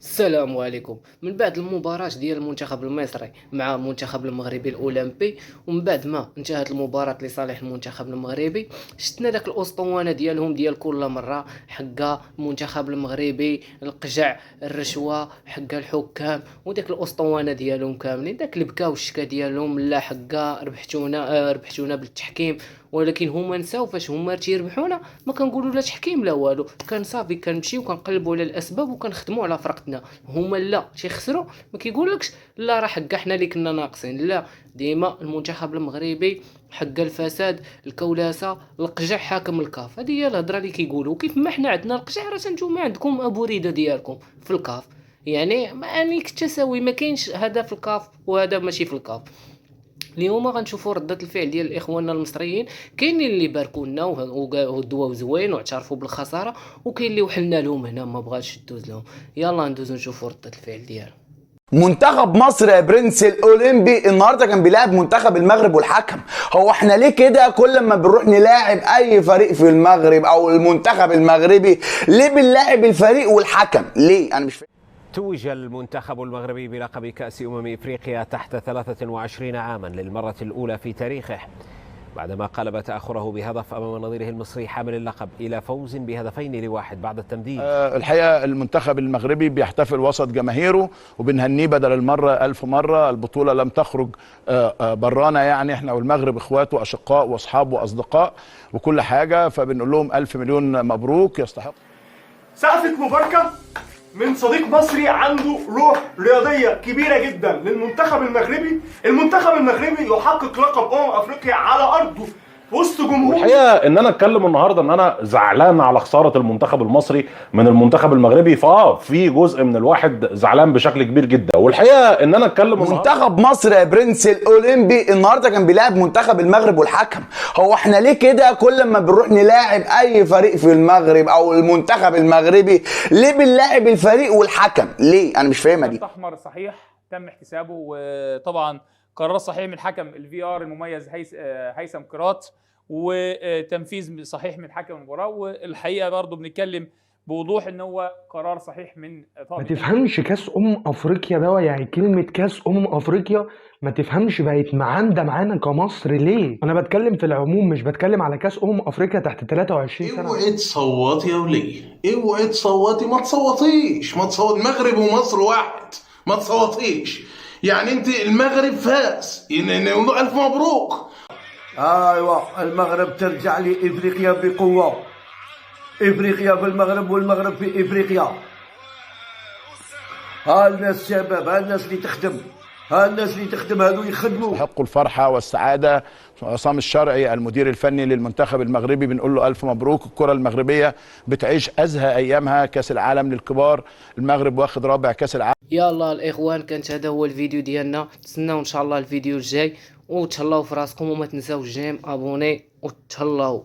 السلام عليكم. من بعد المباراة ديال المنتخب المصري مع المنتخب المغربي الأولمبي، ومن بعد ما انتهت المباراة لصالح المنتخب المغربي، شفنا داك الأسطوانة ديالهم ديال كل مرة حقا المنتخب المغربي، القجع، الرشوة، حقا الحكام، وداك الأسطوانة ديالهم كاملين، داك البكا والشكا ديالهم، لا حقا ربحتونا بالتحكيم. ولكن هما نساو فاش هما تيربحونا ما كنقولوا لا تحكيم لا والو، كان صافي كنمشيو كنقلبوا على الاسباب وكنخدموا على فرقتنا. هما لا تيخسروا ما كيقولكش لا راه حق احنا اللي كنا ناقصين، لا، ديما المنتخب المغربي حق الفساد، الكولاسه، القجع حاكم الكاف. هذه هي الهضره اللي كيقولوا. كيف ما حنا عندنا القجع راه نتوما عندكم ابو ريده ديالكم في الكاف. يعني ما التساوي، ما كاينش هذا في الكاف وهذا ماشي في الكاف. اليوم غنشوفوا ردة الفعل ديال اخواننا المصريين. كاينين اللي باركوا لنا ودواو زوين واعترفوا بالخساره، وكاين اللي وحلنا لهم هنا ما بغاش يدوز لهم. يلا ندوزو نشوفوا ردة الفعل ديالهم. منتخب مصر يا برنس الاولمبي النهارده كان بيلعب منتخب المغرب والحكم. هو احنا ليه كده كل ما بنروح نلاعب اي فريق في المغرب او المنتخب المغربي ليه بنلاعب الفريق والحكم؟ ليه؟ انا مش فاهم. توج المنتخب المغربي بلقب كأس إفريقيا تحت 23 عاما للمرة الأولى في تاريخه، بعدما قلب تأخره بهدف أمام نظيره المصري حامل اللقب إلى فوز ب2-1 بعد التمديد. الحقيقة المنتخب المغربي بيحتفل وسط جماهيره وبنهنيه بدل المرة 1000 مرة. البطولة لم تخرج برانا، يعني احنا والمغرب اخوات واشقاء واصحاب واصدقاء وكل حاجة، فبنقول لهم 1000 مليون مبروك. يستحق سقفة مباركة من صديق مصري عنده روح رياضية كبيرة جدا للمنتخب المغربي. المنتخب المغربي يحقق لقب أفريقيا على أرضه وسط جمهور. الحقيقه ان انا اتكلم النهارده ان انا زعلان على خساره المنتخب المصري من المنتخب المغربي، في جزء من الواحد زعلان بشكل كبير جدا. والحقيقه ان انا اتكلم منتخب مصر يا برنس الاولمبي النهارده كان بيلعب منتخب المغرب والحكم. هو احنا ليه كده كل ما بنروح نلاعب اي فريق في المغرب او المنتخب المغربي ليه بنلاعب الفريق والحكم؟ ليه؟ انا مش فاهمها دي. احمر صحيح تم احتسابه، وطبعا قرار صحيح من الحكم الفي ار المميز هيثم كرات، وتنفيذ صحيح من حكم المباراه. والحقيقه برضه بنتكلم بوضوح ان هو قرار صحيح من ما تفهمش كاس افريقيا ده، يعني كلمه كاس افريقيا ما تفهمش بقت معانده معانا كمصر ليه؟ انا بتكلم في العموم، مش بتكلم على كاس افريقيا تحت 23 سنه. اوعي تصوتي يا وليه، اوعي تصوتي، ما تصوتيش، ما تصوت. المغرب ومصر واحد، ما تصوتيش. يعني انت المغرب فاز، نقول الف مبروك. ايوه المغرب ترجع لافريقيا بقوه. افريقيا بالمغرب والمغرب في افريقيا. ها الناس شباب، ها الناس اللي تخدم، ها الناس اللي تخدم هادو يخدموا. يحقوا الفرحة والسعادة. عصام الشرعي المدير الفني للمنتخب المغربي بنقول له ألف مبروك. الكرة المغربية بتعيش أزهى أيامها، كأس العالم للكبار، المغرب واخد رابع كأس العالم. يلا الاخوان، كانت هذا هو الفيديو ديالنا. تسناو ان شاء الله الفيديو الجاي، وتهلاو في راسكم وما تنساوش جيم ابوني وتهلاو.